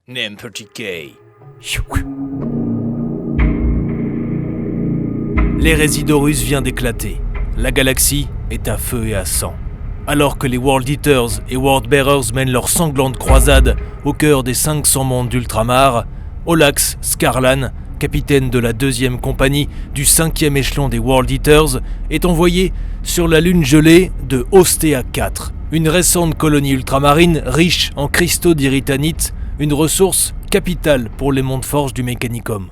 N'importe-K. L'Hérésidorus vient d'éclater. La galaxie est à feu et à sang. Alors que les World Eaters et World Bearers mènent leur sanglante croisade au cœur des 500 mondes d'Ultramar, Olax Scarlan, capitaine de la 2e compagnie du 5e échelon des World Eaters, est envoyé sur la lune gelée de Ostea 4, une récente colonie ultramarine riche en cristaux d'iritanite, une ressource capitale pour les mondes forges du Mechanicum.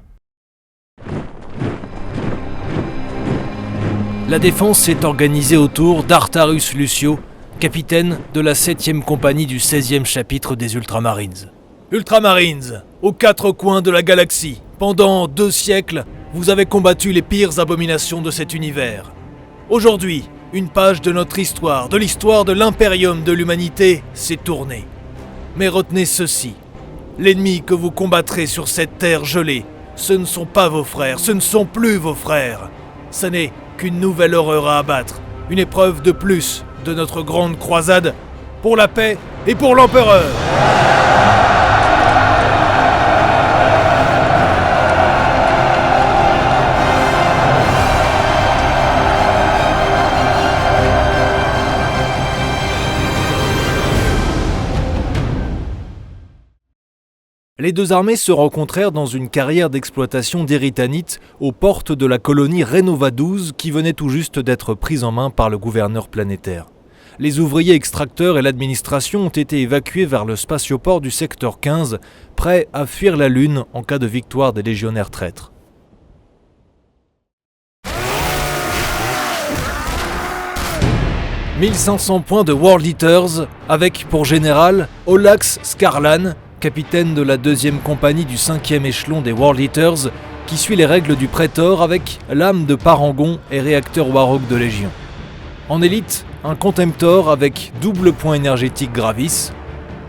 La défense s'est organisée autour d'Artarus Lucio, capitaine de la 7e compagnie du 16e chapitre des Ultramarines. Ultramarines, aux 4 coins de la galaxie, pendant 2 siècles, vous avez combattu les pires abominations de cet univers. Aujourd'hui, une page de notre histoire, de l'histoire de l'impérium de l'humanité, s'est tournée. Mais retenez ceci, l'ennemi que vous combattrez sur cette terre gelée, ce ne sont pas vos frères, ce ne sont plus vos frères. Ce n'est qu'une nouvelle horreur à abattre, une épreuve de plus de notre grande croisade pour la paix et pour l'empereur. Les deux armées se rencontrèrent dans une carrière d'exploitation d'iritanite aux portes de la colonie Renova 12 qui venait tout juste d'être prise en main par le gouverneur planétaire. Les ouvriers extracteurs et l'administration ont été évacués vers le spatioport du secteur 15, prêts à fuir la Lune en cas de victoire des légionnaires traîtres. « 1500 points de World Eaters, avec pour général Olax Scarlan, capitaine de la 2e compagnie du 5e échelon des World Eaters, qui suit les règles du Prétor avec lame de Parangon et réacteur Warhawk de Légion. En élite, un Contemptor avec double point énergétique Gravis,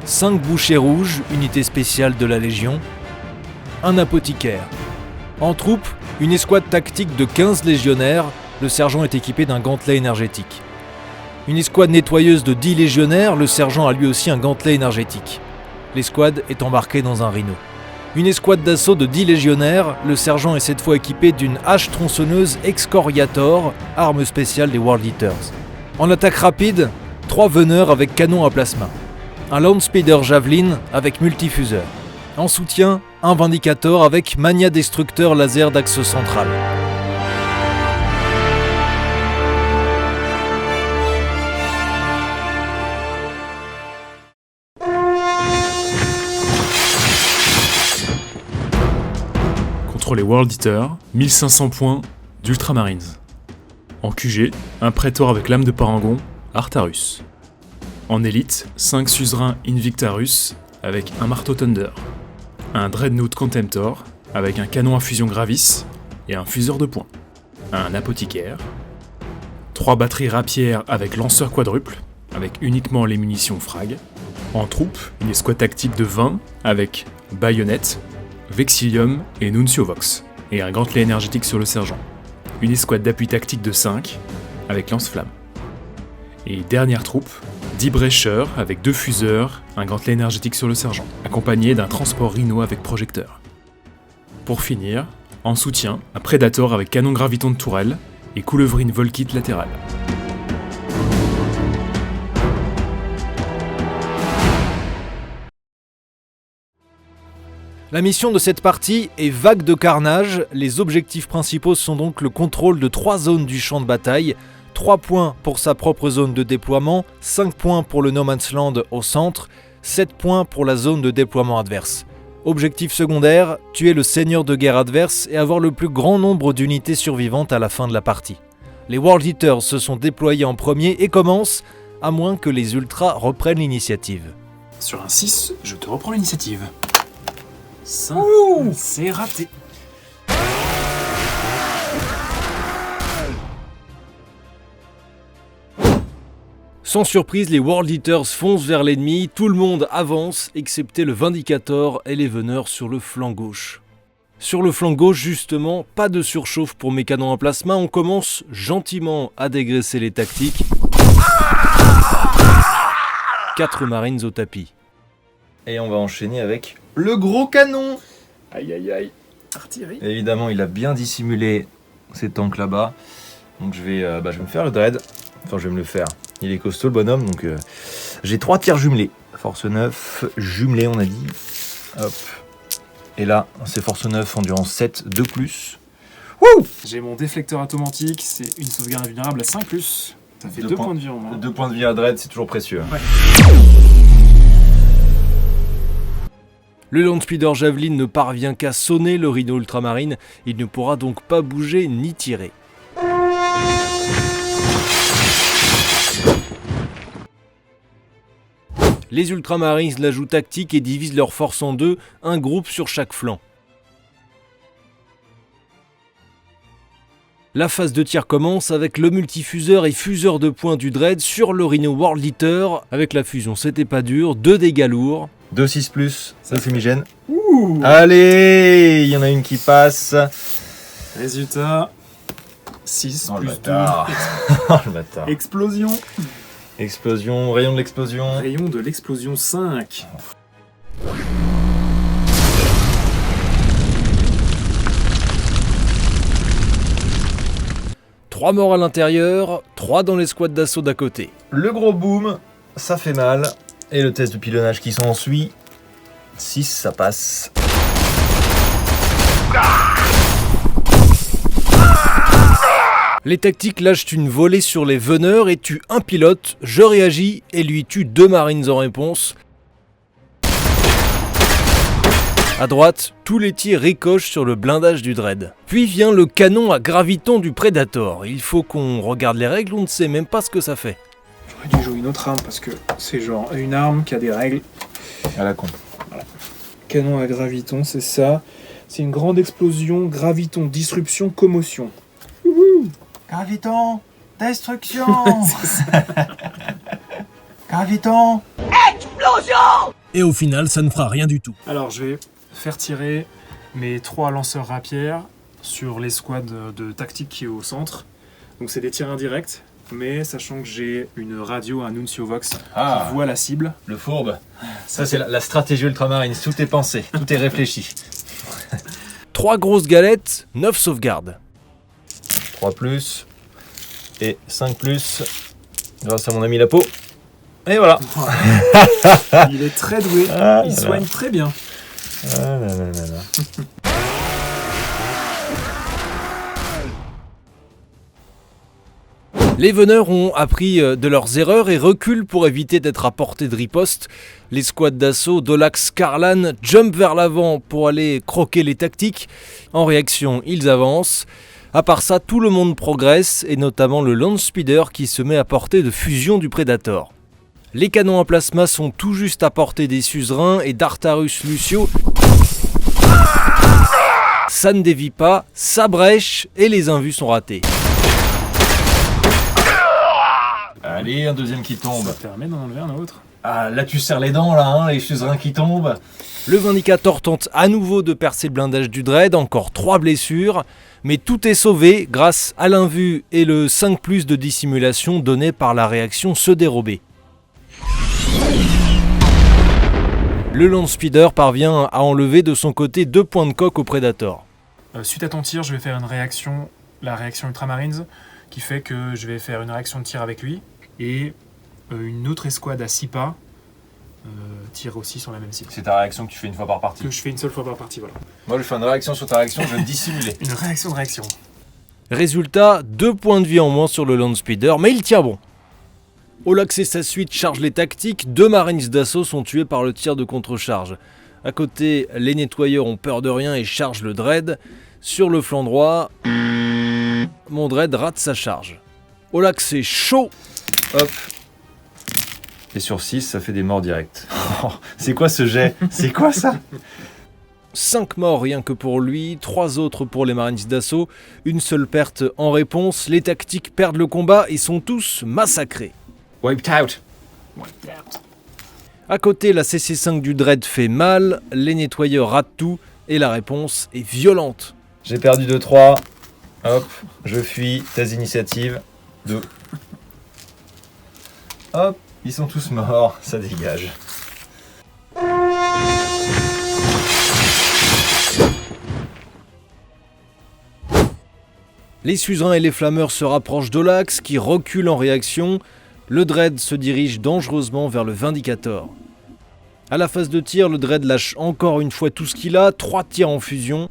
5 bouchers rouges, unité spéciale de la Légion, un apothicaire. En troupe, une escouade tactique de 15 légionnaires, le sergent est équipé d'un gantelet énergétique. Une escouade nettoyeuse de 10 légionnaires, le sergent a lui aussi un gantelet énergétique. L'escouade est embarquée dans un rhino. Une escouade d'assaut de 10 légionnaires, le sergent est cette fois équipé d'une hache tronçonneuse Excoriator, arme spéciale des World Eaters. En attaque rapide, 3 veneurs avec canon à plasma. Un Landspeeder Javelin avec multifuseur. En soutien, un Vindicator avec Mania Destructeur laser d'axe central. Contre les World Eaters, 1500 points d'Ultramarines. En QG, un Prétor avec lame de Parangon, Artarus. En élite, 5 suzerains Invictarus avec un marteau Thunder. Un Dreadnought Contemptor avec un canon à fusion Gravis et un fuseur de poing. Un apothicaire. 3 batteries Rapier avec lanceur quadruple, avec uniquement les munitions frag. En troupe, une escouade tactique de 20 avec baïonnette, Vexilium et Nuncio Vox, et un gantelet énergétique sur le sergent. Une escouade d'appui tactique de 5, avec lance-flamme. Et dernière troupe, 10 brécheurs avec 2 fuseurs, un gantelet énergétique sur le sergent, accompagné d'un transport Rhino avec projecteur. Pour finir, en soutien, un Predator avec canon graviton de tourelle et coulevrine Volkit latérale. La mission de cette partie est vague de carnage. Les objectifs principaux sont donc le contrôle de 3 zones du champ de bataille, 3 points pour sa propre zone de déploiement, 5 points pour le No Man's Land au centre, 7 points pour la zone de déploiement adverse. Objectif secondaire, tuer le seigneur de guerre adverse et avoir le plus grand nombre d'unités survivantes à la fin de la partie. Les World Eaters se sont déployés en premier et commencent, à moins que les Ultras reprennent l'initiative. Sur un 6, je te reprends l'initiative. Ça, c'est raté. Sans surprise, les World Eaters foncent vers l'ennemi, tout le monde avance, excepté le Vindicator et les veneurs sur le flanc gauche. Sur le flanc gauche, justement, pas de surchauffe pour mes canons en plasma, on commence gentiment à dégraisser les tactiques. 4 marines au tapis. Et on va enchaîner avec le gros canon. Aïe aïe aïe. Artillerie. Et évidemment, il a bien dissimulé ces tanks là-bas. Donc je vais me faire le dread. Enfin, je vais me le faire. Il est costaud le bonhomme, donc j'ai 3 tirs jumelés. Force 9, jumelé on a dit. Hop. Et là, c'est force 9, endurance 7, 2+. Wouh! J'ai mon déflecteur automatique, c'est une sauvegarde invulnérable à 5+. Ça fait 2 points de vie en moins. 2 points de vie à dread, c'est toujours précieux. Ouais. Le Landspeeder Javelin ne parvient qu'à sonner le Rhino Ultramarine. Il ne pourra donc pas bouger ni tirer. Les Ultramarines la jouent tactique et divisent leur force en deux, un groupe sur chaque flanc. La phase de tir commence avec le multifuseur et fuseur de points du Dread sur le Rhino World Eater. Avec la fusion, c'était pas dur, 2 dégâts lourds. 2-6+, ça fumigène. Ouh. Allez, il y en a une qui passe. Résultat 6 Oh, le plus 2. bâtard. Oh, le bâtard. Explosion. Explosion, rayon de l'explosion. Rayon de l'explosion 5. Trois morts à l'intérieur, 3 dans les squads d'assaut d'à côté. Le gros boom, ça fait mal. Et le test de pilonnage qui s'ensuit. 6, ça passe. Les tactiques lâchent une volée sur les veneurs et tuent un pilote. Je réagis et lui tue 2 marines en réponse. À droite, tous les tirs ricochent sur le blindage du Dread. Puis vient le canon à graviton du Predator. Il faut qu'on regarde les règles, on ne sait même pas ce que ça fait. J'aurais dû jouer une autre arme parce que c'est genre une arme qui a des règles. À la con. Voilà. Canon à graviton, c'est ça. C'est une grande explosion, graviton, disruption, commotion. Graviton, destruction. Graviton. Explosion. Et au final, ça ne fera rien du tout. Alors je vais faire tirer mes 3 lanceurs rapières sur les squads de tactique qui est au centre. Donc c'est des tirs indirects, mais sachant que j'ai une radio, un Nuncio Vox qui voit la cible. Le fourbe. Ça c'est la stratégie ultramarine, tout est pensé, tout est réfléchi. 3 grosses galettes, 9 sauvegardes. 3+, et 5+, grâce à mon ami Lapo. Et voilà. Il est très doué, il soigne très bien. Ah là là là là. Les veneurs ont appris de leurs erreurs et reculent pour éviter d'être à portée de riposte. Les squads d'assaut d'Olax Skarlan jumpent vers l'avant pour aller croquer les tactiques. En réaction, ils avancent. À part ça, tout le monde progresse, et notamment le Landspeeder qui se met à portée de fusion du Predator. Les canons à plasma sont tout juste à portée des suzerains et d'Artarus Lucio. Ça ne dévie pas, ça brèche et les invus sont ratés. Allez, un deuxième qui tombe. Ça permet d'en enlever un autre. Ah, là tu serres les dents, là, hein, les suzerains qui tombent. Le Vindicator tente à nouveau de percer le blindage du Dread, encore 3 blessures. Mais tout est sauvé grâce à l'invu et le 5+ de dissimulation donné par la réaction se dérober. Le Landspeeder parvient à enlever de son côté 2 points de coque au Predator. Suite à ton tir, je vais faire une réaction, la réaction Ultramarines, qui fait que je vais faire une réaction de tir avec lui, et une autre escouade à 6 pas tire aussi sur la même cible. C'est ta réaction que tu fais une fois par partie. Que je fais une seule fois par partie, voilà. Moi je fais une réaction sur ta réaction, je vais dissimuler. Une réaction de réaction. Résultat, 2 points de vie en moins sur le Landspeeder, mais il tient bon. Olax et sa suite chargent les tactiques, 2 Marines d'assaut sont tués par le tir de contre-charge. À côté, les nettoyeurs ont peur de rien et chargent le Dread. Sur le flanc droit, mon Dread rate sa charge. Olax est chaud. Hop. Et sur 6, ça fait des morts directs. C'est quoi ce jet? C'est quoi ça? 5 morts rien que pour lui, 3 autres pour les Marines d'assaut, une seule perte en réponse, les tactiques perdent le combat et sont tous massacrés. Wiped out. À côté, la CC5 du Dread fait mal, les nettoyeurs ratent tout et la réponse est violente. J'ai perdu 2-3, hop, je fuis, test d'initiative, 2. Hop, ils sont tous morts, ça dégage. Les suzerains et les flammeurs se rapprochent d'Olax qui recule en réaction. Le Dread se dirige dangereusement vers le Vindicator. À la phase de tir, le Dread lâche encore une fois tout ce qu'il a, 3 tirs en fusion.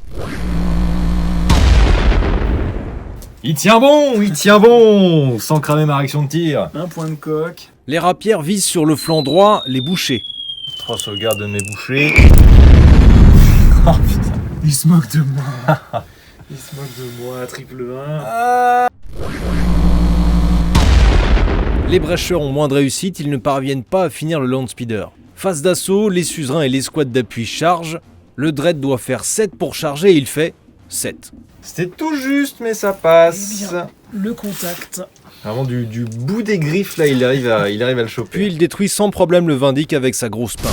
Il tient bon, sans cramer ma réaction de tir. Un point de coque. Les rapières visent sur le flanc droit les bouchers. 3 sauvegardes de mes bouchers. Oh putain, il se moque de moi. Il se moque de moi, triple 1. Les brécheurs ont moins de réussite, ils ne parviennent pas à finir le Landspeeder. Phase d'assaut, les suzerains et l'escouade d'appui chargent. Le Dread doit faire 7 pour charger et il fait 7. C'était tout juste, mais ça passe. Eh bien, le contact. Vraiment du bout des griffes, là, il arrive à le choper. Puis il détruit sans problème le Vindic avec sa grosse pince.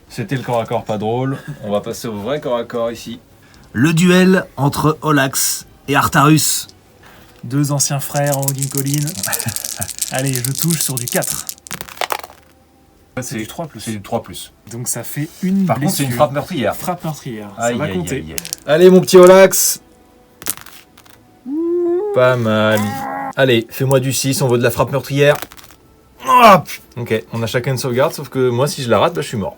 C'était le corps à corps pas drôle. On va passer au vrai corps à corps ici. Le duel entre Olax et Artarus. 2 anciens frères en Odin Colline. Allez, je touche sur du 4. C'est du 3+. C'est du 3+. Donc ça fait une Par blessure. contre, c'est une frappe meurtrière. Frappe meurtrière, ça Aïe, va aïe, compter. aïe, aïe. Allez, mon petit Olax. Pas mal. Allez, fais-moi du 6, on veut de la frappe meurtrière. Hop. Ok, on a chacun une sauvegarde, sauf que moi, si je la rate, bah, je suis mort.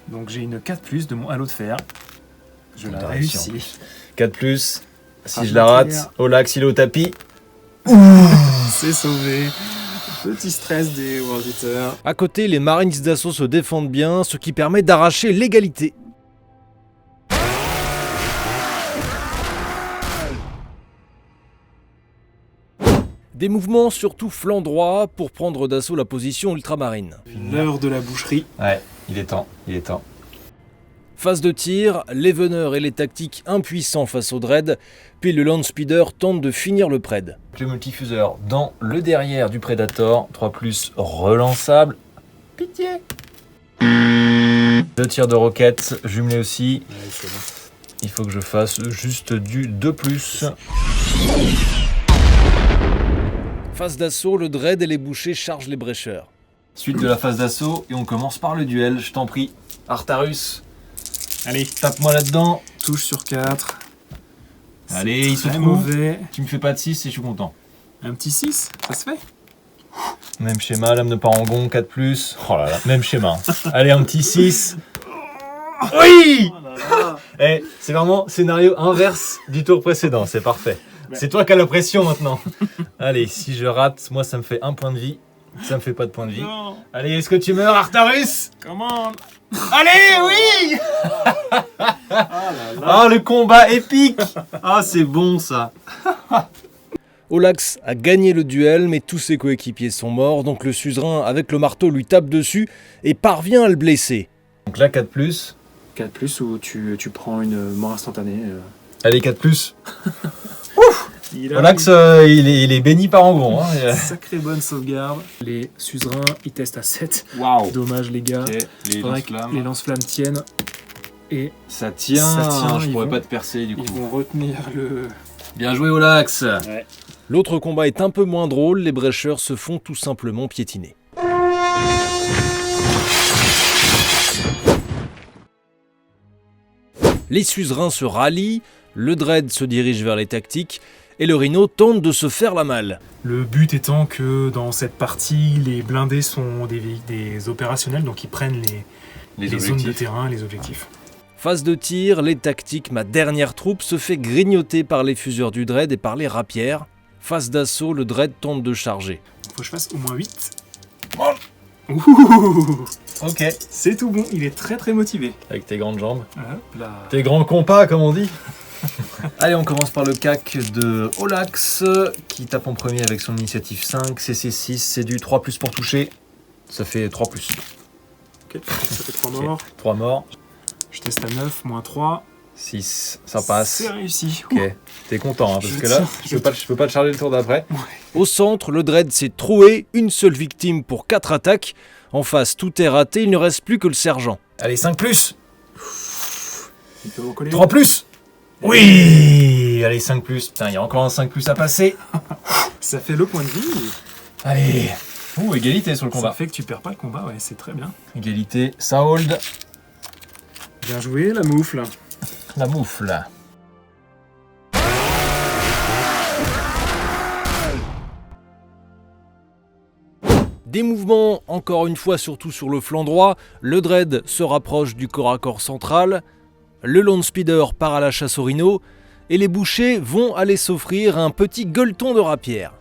Donc j'ai une 4+ de mon halo de fer. Je la T'as réussi en réussis. 4+. Si Frappe je la rate, meurtrière. Olax, il est au tapis. C'est sauvé. Petit stress des World Eaters. À côté, les Marines d'assaut se défendent bien, ce qui permet d'arracher l'égalité. Des mouvements surtout flanc droit pour prendre d'assaut la position ultramarine. L'heure de la boucherie. Ouais, il est temps, il est temps. Phase de tir, les veneurs et les tactiques impuissants face au Dread, puis le Landspeeder tente de finir le Pred. Le multifuseur dans le derrière du Predator, 3+, relançable. Pitié. 2 tirs de roquette, jumelé aussi. Ouais, c'est bon. Il faut que je fasse juste du 2+. Phase d'assaut, le Dread et les bouchers chargent les brécheurs. Suite de la phase d'assaut, et on commence par le duel, je t'en prie. Artarus, Allez, tape-moi là-dedans. touche sur 4. Allez, il se Très trouve. mauvais. Tu me fais pas de 6 et je suis content. Un petit 6, ça se fait. Même schéma, lame de parangon, 4+. Oh là là, même schéma. Allez, un petit 6. Oui. Eh, c'est vraiment scénario inverse du tour précédent, c'est parfait. C'est toi qui as la pression maintenant. Allez, si je rate, moi ça me fait 1 point de vie. Ça me fait pas de point de vie. Non, Allez, est-ce que tu meurs, Artarus? commande. Allez, oui. Ah là là. Ah, le combat épique. Ah, c'est bon ça. Olax a gagné le duel, mais tous ses coéquipiers sont morts, donc le suzerain avec le marteau lui tape dessus et parvient à le blesser. Donc là, 4+. 4+ où tu prends une mort instantanée. Allez, 4+. Il a Olax, il est béni par en gros. Hein. une sacrée bonne sauvegarde. Les suzerains, ils testent à 7. Waouh. Dommage les gars. Les Faudrait que les lance-flammes tiennent. Et Ça tient, Ça tient, je ils pourrais vont- pas te percer du coup. ils vont retenir le... Bien joué Olax. L'autre combat est un peu moins drôle, les brécheurs se font tout simplement piétiner. Les suzerains se rallient, le Dread se dirige vers les tactiques, et le Rhino tente de se faire la malle. Le but étant que dans cette partie, les blindés sont des opérationnels, donc ils prennent les zones de terrain, les objectifs. Phase de tir, les tactiques, ma dernière troupe se fait grignoter par les fuseurs du Dread et par les rapières. Phase d'assaut, le Dread tente de charger. Faut que je fasse au moins 8. Ouh, Ok. c'est tout bon, il est très très motivé. Avec tes grandes jambes. Hop là. Tes grands compas comme on dit. Allez, on commence par le CAC de Olax qui tape en premier avec son initiative 5, CC6, c'est du 3+ pour toucher. Ça fait 3+. Ok, ça fait 3 morts. 3 morts. Je teste à 9, moins 3. 6, ça passe. C'est réussi. Ok, t'es content hein, parce Je que là, tiens, je peux pas te charger le tour d'après. Au centre, le Dread s'est troué, une seule victime pour 4 attaques. En face, tout est raté, il ne reste plus que le sergent. Allez, 5+. Il peut recoller. 3+. Oui. Allez, 5+. Putain, il y a encore un 5+ à passer. Ça fait le point de vie. Allez. Ouh, égalité sur le Ça combat. fait que tu perds pas le combat, ouais, c'est très bien. Égalité, ça hold. Bien joué, la moufle. La moufle. Des mouvements, encore une fois, surtout sur le flanc droit. Le Dread se rapproche du corps à corps central. Le Lone Speeder part à la chasse au rhino. Et les bouchers vont aller s'offrir un petit gueuleton de rapière.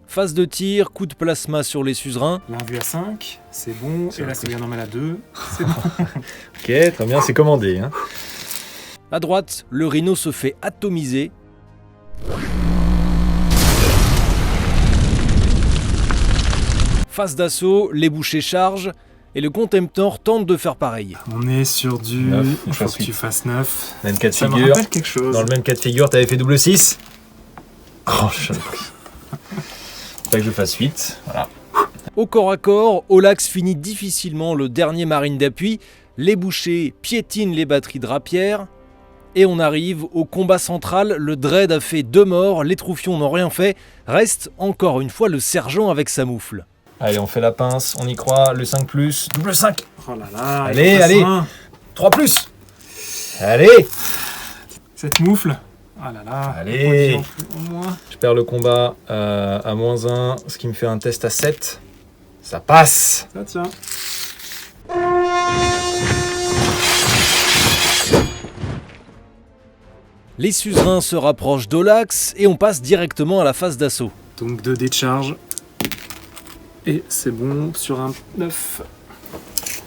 Phase de tir, coup de plasma sur les suzerains. Là, vu à 5, c'est bon. Et la sauvegarde normale à 2, c'est bon. Ok, très bien, c'est commandé. Hein. À droite, le rhino se fait atomiser. Phase d'assaut, les bouchers chargent. Et le Contemptor tente de faire pareil. On est sur du... 9, Il faut que tu fasses 9. Même cas de Ça me figure. rappelle quelque chose. Dans le même cas de figure, t'avais fait double 6. Oh, je Faut que je fasse 8. Voilà. Au corps à corps, Olax finit difficilement le dernier marine d'appui. Les bouchers piétinent les batteries de rapière. Et on arrive au combat central. Le Dread a fait 2 morts, les Troufions n'ont rien fait. Reste encore une fois le sergent avec sa moufle. Allez, on fait la pince, on y croit. Le 5+, double 5. Oh là là. Allez, il en allez. passe 3+. Allez. Cette moufle. Ah là là. Allez. Au moins. Je perds le combat à -1, ce qui me fait un test à 7. Ça passe. Ça tient. Les suzerains se rapprochent d'Olax et on passe directement à la phase d'assaut. Donc 2 décharges. Et c'est bon sur un 9.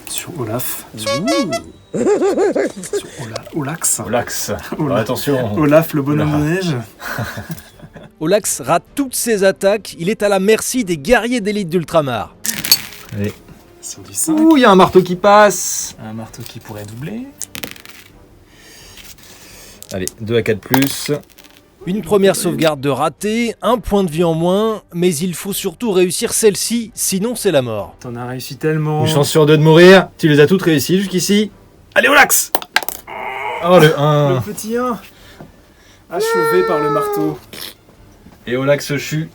Sur Olaf. Sur Olax. Olax. Olaf. Attention. Olaf, le bonhomme de neige. Olax rate toutes ses attaques, il est à la merci des guerriers d'élite d'Ultramar. Allez. Sur du 5. Ouh, il y a un marteau qui passe. Un marteau qui pourrait doubler. Allez, 2 à 4+. Une première sauvegarde de raté, un point de vie en moins, mais il faut surtout réussir celle-ci, sinon c'est la mort. T'en as réussi tellement. Une chance sur 2 de mourir. Tu les as toutes réussies jusqu'ici. Allez, Olax. Oh, le 1. Le petit 1. Achevé par le marteau. Et Olax chute.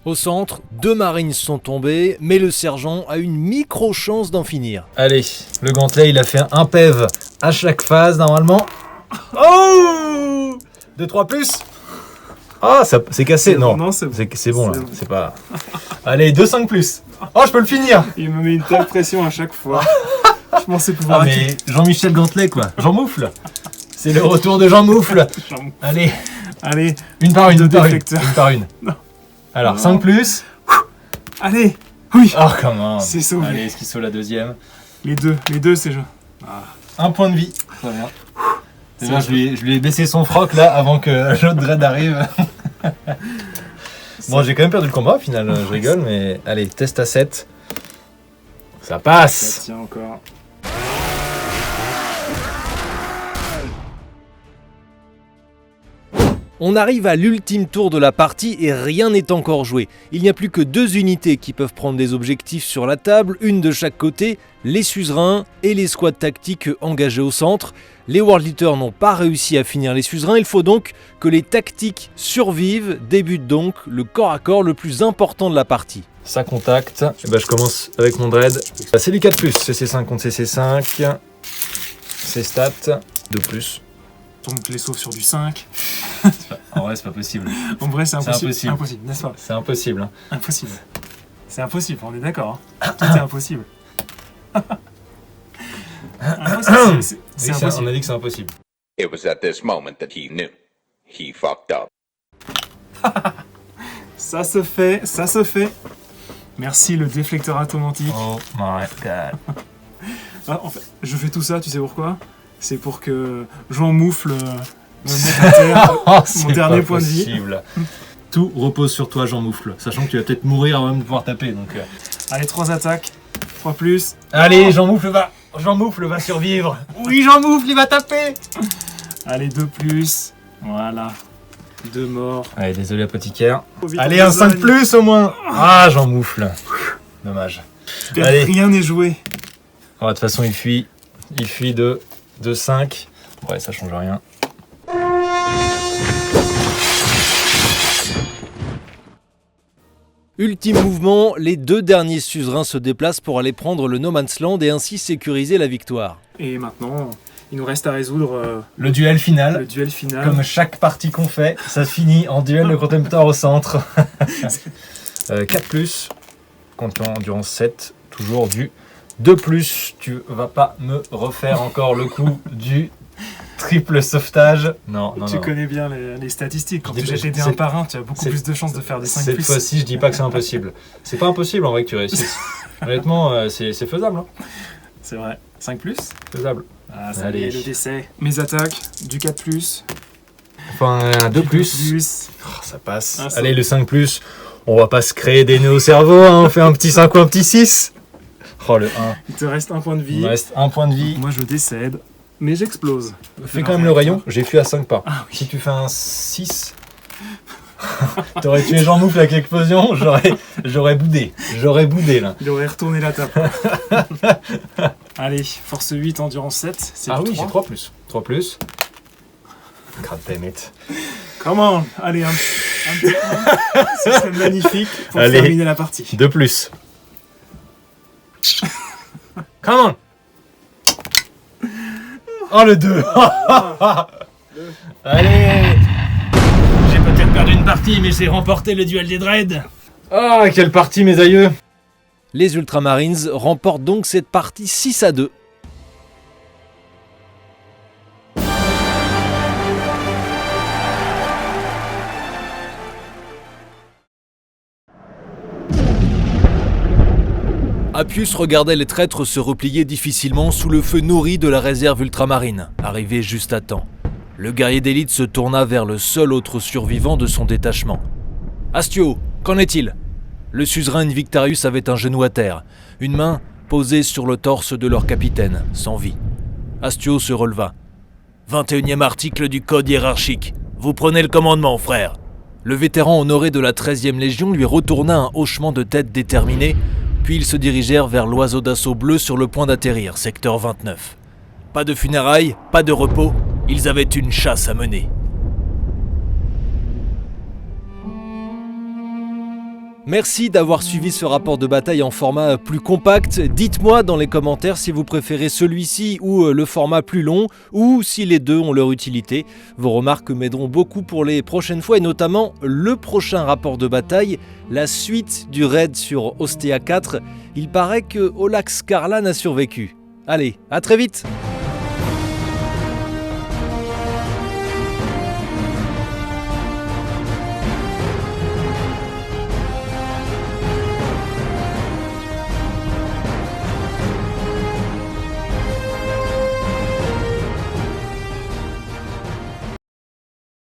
Au centre, 2 marines sont tombés, mais le sergent a une micro-chance d'en finir. Allez, le gantelet, il a fait un PEV à chaque phase, normalement. Oh 2, 3+. Ah, ça, c'est cassé. Non, Non, c'est bon. c'est bon, là. C'est bon. C'est pas... Allez, 2, 5+. Oh, je peux le finir. Il me met une telle pression à chaque fois. Je pensais pouvoir Ah, mais Jean-Michel Gantelet, quoi. Jean Moufle. C'est le retour de Jean Moufle. Allez, Allez, une par une, Deux une par une. déflecteurs. Une par une. Non. Alors, Non. 5+. allez. Oui. Oh, comment. C'est sauvé. Allez, est-ce qu'il sauve la deuxième? Les deux, c'est jeu. Ah. Un point de vie. Très bien. Déjà, je lui ai baissé son froc, là, avant que l'autre Dread arrive. Bon, j'ai quand même perdu le combat, au final. Je rigole, mais... Allez, test à 7. Ça passe. Ça tient encore. On arrive à l'ultime tour de la partie et rien n'est encore joué. Il n'y a plus que 2 unités qui peuvent prendre des objectifs sur la table, une de chaque côté, les suzerains et les squads tactiques engagés au centre. Les World Eaters n'ont pas réussi à finir les suzerains, il faut donc que les tactiques survivent, débute donc le corps à corps le plus important de la partie. Ça contacte. Et ben, je commence avec mon Dread. C'est du 4+, CC5 contre CC5. C'est stats, 2+. Donc les sauve sur du 5. En vrai, c'est pas possible. En vrai, c'est impossible. impossible. Impossible, n'est-ce pas? C'est impossible. Hein. Impossible. C'est impossible, on est d'accord. Hein. Tout est impossible. Impossible, c'est Oui, on impossible. a dit que c'est impossible. It was at this moment that he knew. He fucked up. Ça se fait, ça se fait. Merci le déflecteur atomantique. Oh my god. Ah, en fait, je fais tout ça, tu sais pourquoi? C'est pour que Jean Moufle me mette à terre Oh, mon dernier point de vie. possible. Tout repose sur toi, Jean Moufle. Sachant que tu vas peut-être mourir avant même de pouvoir taper. Donc, Allez, 3 attaques, 3+. Allez, Jean Moufle va survivre. Oui, Jean Moufle, il va taper. Allez, 2+. Voilà. 2 morts. Allez, désolé, apothicaire. Trop vite, Allez, on un besogne. 5+ au moins. Ah, Jean Moufle. Dommage. Allez. Rien n'est joué. Oh, de toute façon, il fuit. Il fuit de 5. Ouais, ça change rien. Ultime mouvement, les 2 derniers suzerains se déplacent pour aller prendre le No Man's Land et ainsi sécuriser la victoire. Et maintenant, il nous reste à résoudre Le duel final. le duel final. Comme chaque partie qu'on fait, ça se finit en duel de contemptor au centre. 4+, comptant endurance 7, toujours du 2+. Tu vas pas me refaire encore le coup du triple sauvetage. Non, non, Tu non. connais bien les statistiques. Quand Je tu dis- jettes les dés c'est- un par un, tu as beaucoup c'est- plus de chances de faire des 5+. Cette fois-ci, je dis pas que c'est impossible. C'est pas impossible en vrai que tu réussisses. Honnêtement, c'est faisable. Hein. C'est vrai. 5+. Faisable. Ah, ça Allez. y est, le décès. Mes attaques, du 4+. Enfin, un 2+. Plus. Oh, ça passe. Ah, ça Allez, va. le 5+. On va pas se créer des nœuds au cerveau. Hein. On fait un petit 5 ou un petit 6. Oh, le 1. Il te reste un point de Il vie. me reste un point de vie. Moi, je décède. Mais j'explose. Fais quand même le rayon. J'ai fui à 5 pas. Ah oui. Si tu fais un 6... T'aurais tué Jean Moufle avec l'explosion, j'aurais boudé. J'aurais boudé là. Il aurait retourné la table. Allez, force 8, endurance 7. C'est Ah du oui, 3. j'ai 3+. God damn it. Come on. Allez, un petit point. Ce serait magnifique pour Allez. terminer la partie. 2+. Come on. Oh le 2. Allez. J'ai peut-être perdu une partie, mais j'ai remporté le duel des dreads. Ah, quelle partie mes aïeux. Les Ultramarines remportent donc cette partie 6-2. Appius regardait les traîtres se replier difficilement sous le feu nourri de la réserve ultramarine, arrivé juste à temps. Le guerrier d'élite se tourna vers le seul autre survivant de son détachement. « Astio, qu'en est-il » Le suzerain Invictarius avait un genou à terre, une main posée sur le torse de leur capitaine, sans vie. Astio se releva. « 21e article du code hiérarchique. Vous prenez le commandement, frère !» Le vétéran honoré de la 13e Légion lui retourna un hochement de tête déterminé, puis ils se dirigèrent vers l'oiseau d'assaut bleu sur le point d'atterrir, secteur 29. Pas de funérailles, pas de repos, ils avaient une chasse à mener. Merci d'avoir suivi ce rapport de bataille en format plus compact. Dites-moi dans les commentaires si vous préférez celui-ci ou le format plus long, ou si les deux ont leur utilité. Vos remarques m'aideront beaucoup pour les prochaines fois, et notamment le prochain rapport de bataille, la suite du raid sur Ostea 4. Il paraît que Olax Skarlan a survécu. Allez, à très vite!